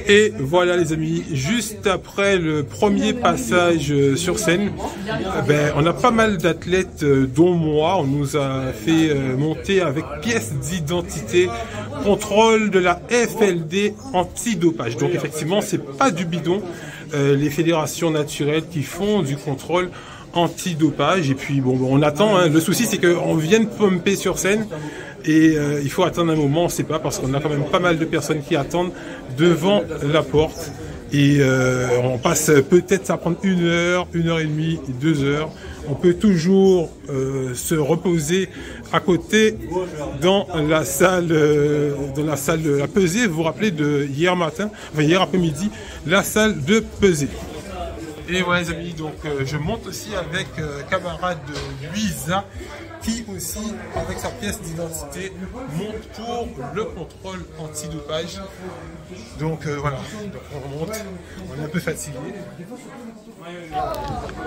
Et voilà les amis, juste après le premier passage sur scène, on a pas mal d'athlètes, dont moi. On nous a fait monter avec pièce d'identité, contrôle de la FLD antidopage. Donc effectivement, c'est pas du bidon. Les fédérations naturelles qui font du contrôle antidopage. Et puis bon, on attend. Hein. Le souci, c'est qu'on vient de pomper sur scène. Et il faut attendre un moment, on ne sait pas, parce qu'on a quand même pas mal de personnes qui attendent devant la porte. Et on passe peut-être, ça va prendre 1 heure, 1 heure et demie, 2 heures. On peut toujours se reposer à côté dans la salle de la pesée. Vous vous rappelez de hier matin, enfin hier après-midi, la salle de pesée. Et voilà les amis, donc je monte aussi avec camarade Luisa, qui aussi, avec sa pièce d'identité, monte pour le contrôle antidopage. Donc voilà, donc on remonte, on est un peu fatigué.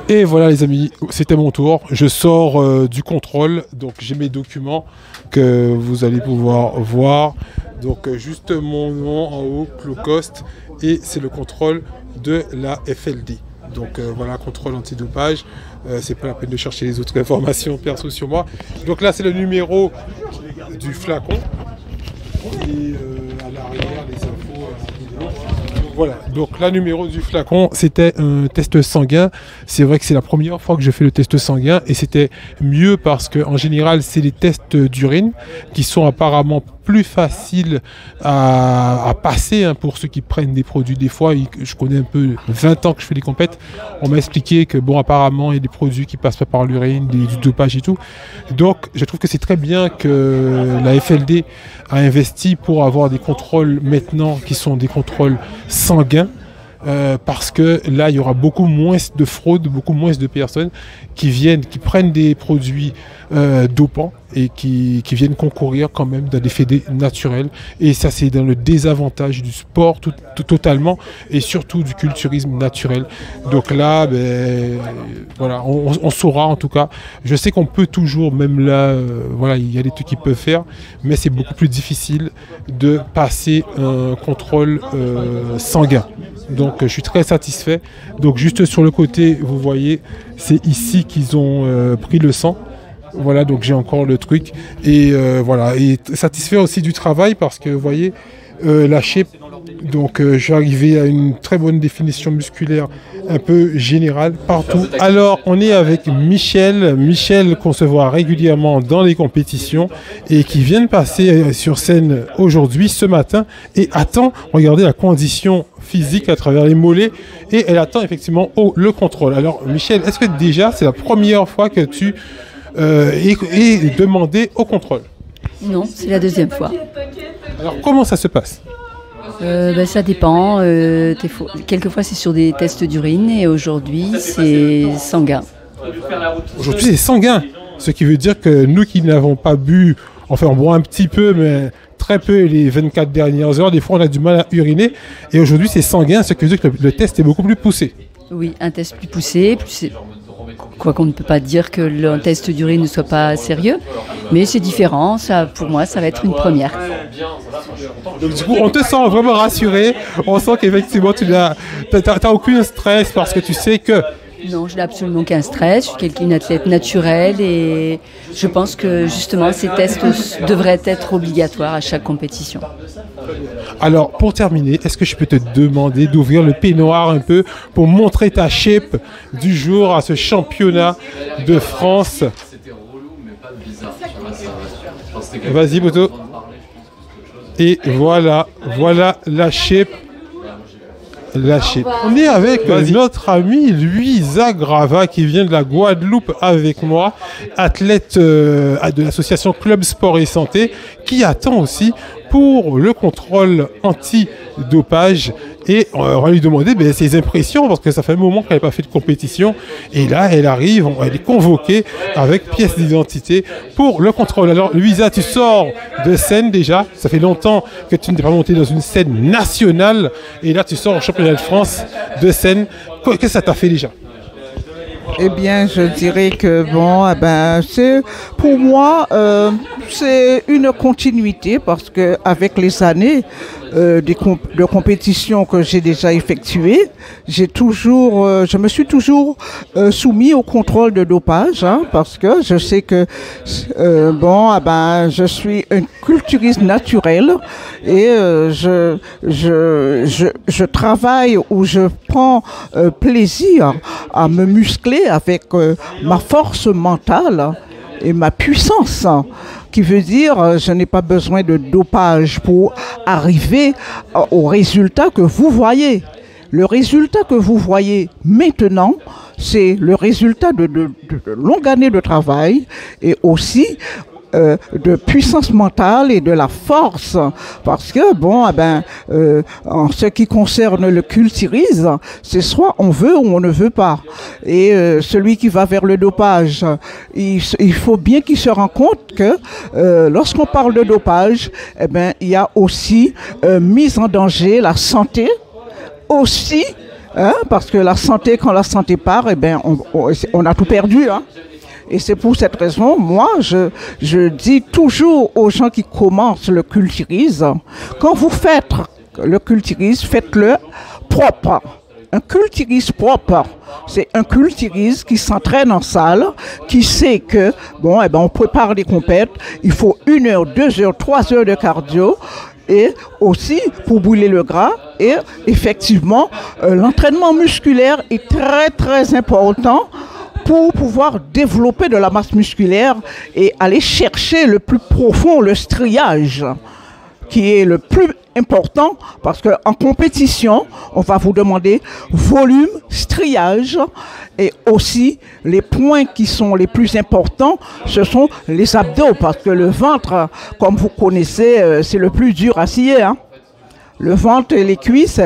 Et voilà les amis, c'était mon tour. Je sors du contrôle, donc j'ai mes documents que vous allez pouvoir voir. Donc juste mon nom en haut, Clocost, et c'est le contrôle de la FLD. Donc voilà, contrôle antidopage. C'est pas la peine de chercher les autres informations perso sur moi. Donc là, c'est le numéro du flacon. Et à l'arrière, les infos. Voilà, donc là, numéro du flacon, c'était un test sanguin. C'est vrai que c'est la première fois que je fais le test sanguin et c'était mieux parce qu'en général, c'est les tests d'urine qui sont apparemment plus faciles à passer hein, pour ceux qui prennent des produits. Des fois, je connais un peu 20 ans que je fais des compètes. On m'a expliqué que bon, apparemment, il y a des produits qui passent pas par l'urine, du dopage et tout. Donc, je trouve que c'est très bien que la FLD a investi pour avoir des contrôles maintenant qui sont des contrôles sanguins. Parce que là, il y aura beaucoup moins de fraude, beaucoup moins de personnes qui prennent des produits dopants et qui viennent concourir quand même dans des fédés naturels. Et ça, c'est dans le désavantage du sport totalement et surtout du culturisme naturel. Donc là, voilà, on saura en tout cas. Je sais qu'on peut toujours, même là, voilà, il y a des trucs qu'ils peuvent faire, mais c'est beaucoup plus difficile de passer un contrôle sanguin. Donc je suis très satisfait. Donc juste sur le côté, vous voyez, c'est ici qu'ils ont pris le sang. Voilà, donc j'ai encore le truc. Et voilà, et satisfait aussi du travail parce que vous voyez, la shape, donc je suis arrivé à une très bonne définition musculaire un peu générale partout. Alors on est avec Michel qu'on se voit régulièrement dans les compétitions et qui vient de passer sur scène aujourd'hui, ce matin, et attend, regardez la condition physique à travers les mollets, et elle attend effectivement le contrôle. Alors Michel, est-ce que déjà c'est la première fois que tu es demandé au contrôle? Non, c'est la deuxième fois. Alors comment ça se passe? Ça dépend. Quelquefois c'est sur des tests d'urine et aujourd'hui c'est sanguin. Aujourd'hui c'est sanguin, ce qui veut dire que nous qui n'avons pas bu, enfin on boit un petit peu mais très peu les 24 dernières heures, des fois on a du mal à uriner et aujourd'hui c'est sanguin, ce qui veut dire que le test est beaucoup plus poussé. Oui, un test plus poussé, quoi qu'on ne peut pas dire que le test d'urine ne soit pas sérieux, mais c'est différent, ça, pour moi ça va être une première. Donc du coup on te sent vraiment rassuré, on sent qu'effectivement tu n'as aucun stress parce que tu sais que... Non, je n'ai absolument aucun stress, je suis une athlète naturelle et je pense que justement ces tests devraient être obligatoires à chaque compétition. Alors pour terminer, est-ce que je peux te demander d'ouvrir le peignoir un peu pour montrer ta shape du jour à ce championnat de France? Vas-y Boto. Et voilà la shape. On est avec notre ami Luisa Grava qui vient de la Guadeloupe avec moi, athlète de l'association Club Sport et Santé, qui attend aussi pour le contrôle anti-dopage. Et on va lui demander ses impressions parce que ça fait un moment qu'elle n'a pas fait de compétition. Et là, elle arrive, elle est convoquée avec pièce d'identité pour le contrôle. Alors, Luisa, tu sors de scène déjà. Ça fait longtemps que tu n'es pas montée dans une scène nationale. Et là, tu sors au championnat de France de scène. Qu'est-ce que ça t'a fait déjà? Eh bien, je dirais que c'est pour moi, c'est une continuité parce que avec les années, de compétitions que j'ai déjà effectuées, je me suis toujours soumis au contrôle de dopage, hein, parce que je sais que je suis un culturiste naturel et je travaille ou je prends plaisir à me muscler avec ma force mentale et ma puissance, qui veut dire je n'ai pas besoin de dopage pour arriver au résultat que vous voyez. Le résultat que vous voyez maintenant, c'est le résultat de longues années de travail et aussi de puissance mentale et de la force, parce que en ce qui concerne le culturisme, c'est soit on veut ou on ne veut pas, et celui qui va vers le dopage, il faut bien qu'il se rende compte que lorsqu'on parle de dopage, il y a aussi mise en danger la santé aussi, hein, parce que la santé, quand la santé part, on a tout perdu, hein. Et c'est pour cette raison, moi, je dis toujours aux gens qui commencent le culturisme, quand vous faites le culturisme, faites-le propre. Un culturiste propre, c'est un culturiste qui s'entraîne en salle, qui sait que, on prépare des compètes, il faut 1 heure, 2 heures, 3 heures de cardio, et aussi pour brûler le gras. Et effectivement, l'entraînement musculaire est très, très important pour pouvoir développer de la masse musculaire et aller chercher le plus profond, le striage, qui est le plus important, parce qu'en compétition, on va vous demander volume, striage, et aussi les points qui sont les plus importants, ce sont les abdos, parce que le ventre, comme vous connaissez, c'est le plus dur à scier, hein. Le ventre et les cuisses,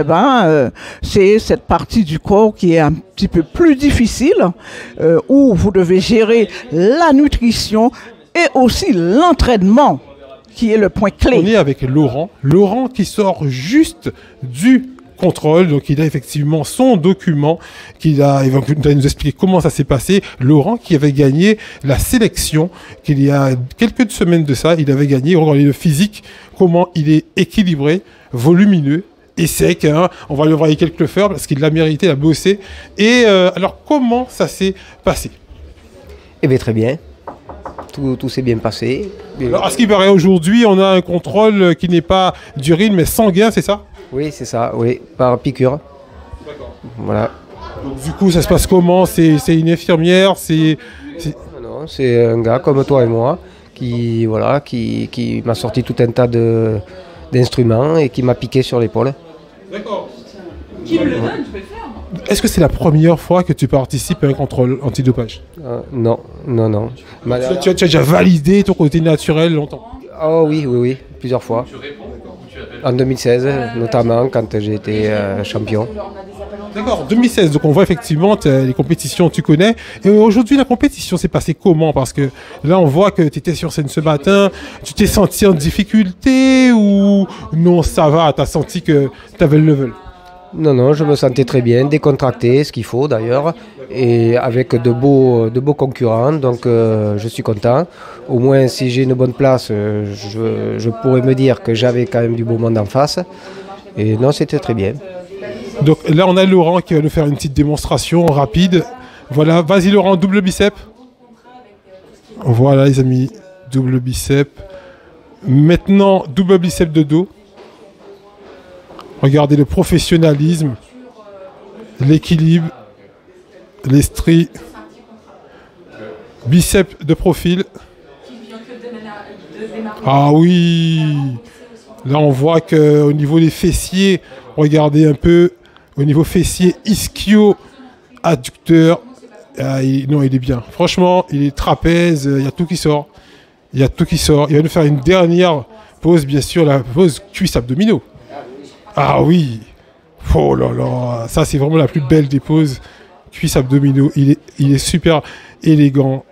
c'est cette partie du corps qui est un petit peu plus difficile, où vous devez gérer la nutrition et aussi l'entraînement, qui est le point clé. On est avec Laurent. Laurent qui sort juste du contrôle, donc il a effectivement son document, il va nous expliquer comment ça s'est passé. Laurent qui avait gagné la sélection, qu'il y a quelques semaines de ça, il avait gagné, regardez le physique, comment il est équilibré, volumineux et sec, hein. On va lui envoyer quelques fleurs parce qu'il l'a mérité, il a bossé. Et alors comment ça s'est passé? Eh bien très bien, tout s'est bien passé. Alors, à ce qui paraît aujourd'hui, on a un contrôle qui n'est pas d'urine mais sanguin, c'est ça? Oui, c'est ça, oui, par piqûre. D'accord. Voilà. Donc, du coup, ça se passe comment? C'est une infirmière? Non, c'est un gars comme toi et moi qui m'a sorti tout un tas d'instruments et qui m'a piqué sur l'épaule. D'accord. Qui me le donne, je peux le faire. Est-ce que c'est la première fois que tu participes à un contrôle antidopage? Non. Tu as déjà validé ton côté naturel longtemps? Oh oui, plusieurs fois. En 2016, notamment, quand j'ai été champion. D'accord, 2016, donc on voit effectivement les compétitions, tu connais. Et aujourd'hui, la compétition s'est passée comment? Parce que là, on voit que tu étais sur scène ce matin. Tu t'es senti en difficulté ou non, ça va, tu as senti que tu avais le level? Non, je me sentais très bien, décontracté, ce qu'il faut d'ailleurs, et avec de beaux concurrents, donc je suis content. Au moins, si j'ai une bonne place, je pourrais me dire que j'avais quand même du beau monde en face. Et non, c'était très bien. Donc là, on a Laurent qui va nous faire une petite démonstration rapide. Voilà, vas-y Laurent, double bicep. Voilà les amis, double bicep. Maintenant, double bicep de dos. Regardez le professionnalisme, l'équilibre, l'estrie, biceps de profil. Ah oui, là on voit qu'au niveau des fessiers, regardez un peu, au niveau fessier, ischio, adducteur, non il est bien. Franchement, il est trapèze, il y a tout qui sort. Il va nous faire une dernière pose, bien sûr, la pose cuisse abdominaux. Ah oui, oh là là, ça c'est vraiment la plus belle des poses, cuisses abdominaux, il est super élégant,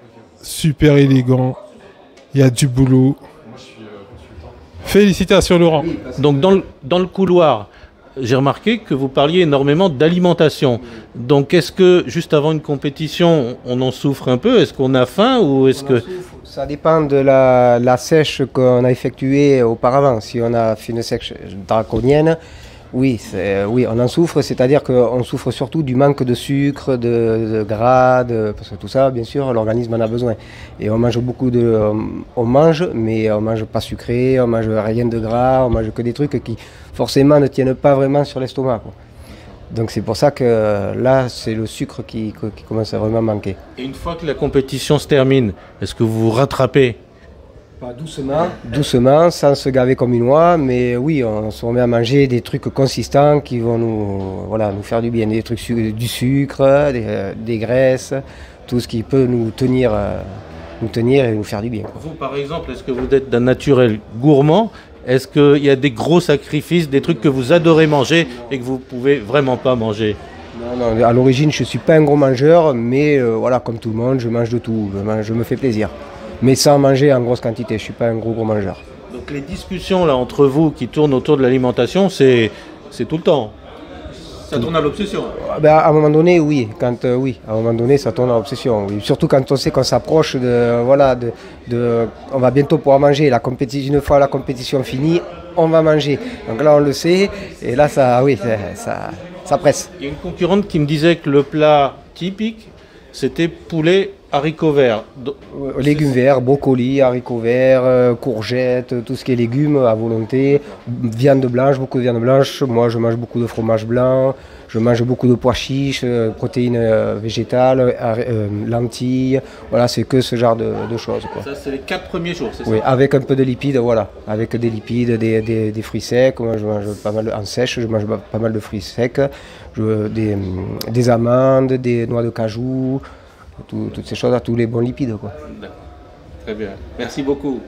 il y a du boulot. Félicitations Laurent. Donc dans le couloir, j'ai remarqué que vous parliez énormément d'alimentation. Donc est-ce que juste avant une compétition, on en souffre un peu? Est-ce qu'on a faim ou est-ce que... Ça dépend de la sèche qu'on a effectuée auparavant. Si on a fait une sèche draconienne, oui, on en souffre, c'est-à-dire qu'on souffre surtout du manque de sucre, de gras, parce que tout ça, bien sûr, l'organisme en a besoin. Et on mange on mange, mais on mange pas sucré, on mange rien de gras, on mange que des trucs qui forcément ne tiennent pas vraiment sur l'estomac, quoi. Donc c'est pour ça que là, c'est le sucre qui commence à vraiment manquer. Et une fois que la compétition se termine, est-ce que vous vous rattrapez? Pas doucement, sans se gaver comme une oie, mais oui, on se remet à manger des trucs consistants qui vont nous faire du bien, des trucs du sucre, des graisses, tout ce qui peut nous tenir et nous faire du bien. Vous, par exemple, est-ce que vous êtes d'un naturel gourmand? Est-ce qu'il y a des gros sacrifices, des trucs que vous adorez manger et que vous ne pouvez vraiment pas manger? Non, à l'origine, je ne suis pas un gros mangeur, mais voilà, comme tout le monde, je mange de tout, je me fais plaisir. Mais sans manger en grosse quantité, je ne suis pas un gros mangeur. Donc les discussions là entre vous qui tournent autour de l'alimentation, c'est tout le temps? Ça tourne à l'obsession? À un moment donné, oui. À un moment donné, ça tourne à l'obsession. Oui. Surtout quand on sait qu'on s'approche on va bientôt pouvoir manger. Une fois la compétition finie, on va manger. Donc là, on le sait. Et là, ça presse. Il y a une concurrente qui me disait que le plat typique, c'était poulet haricots verts. Légumes verts, brocolis, haricots verts, courgettes, tout ce qui est légumes à volonté. Viande blanche, beaucoup de viande blanche. Moi, je mange beaucoup de fromage blanc. Je mange beaucoup de pois chiches, protéines végétales, lentilles. Voilà, c'est que ce genre de choses, quoi. Ça, c'est les 4 premiers jours, c'est ça? Oui, avec un peu de lipides, voilà. Avec des lipides, des fruits secs. Moi, je mange pas mal en sèche, je mange pas mal de fruits secs. Des amandes, des noix de cajou. Toutes ces choses, tous les bons lipides, quoi. D'accord. Très bien. Merci beaucoup.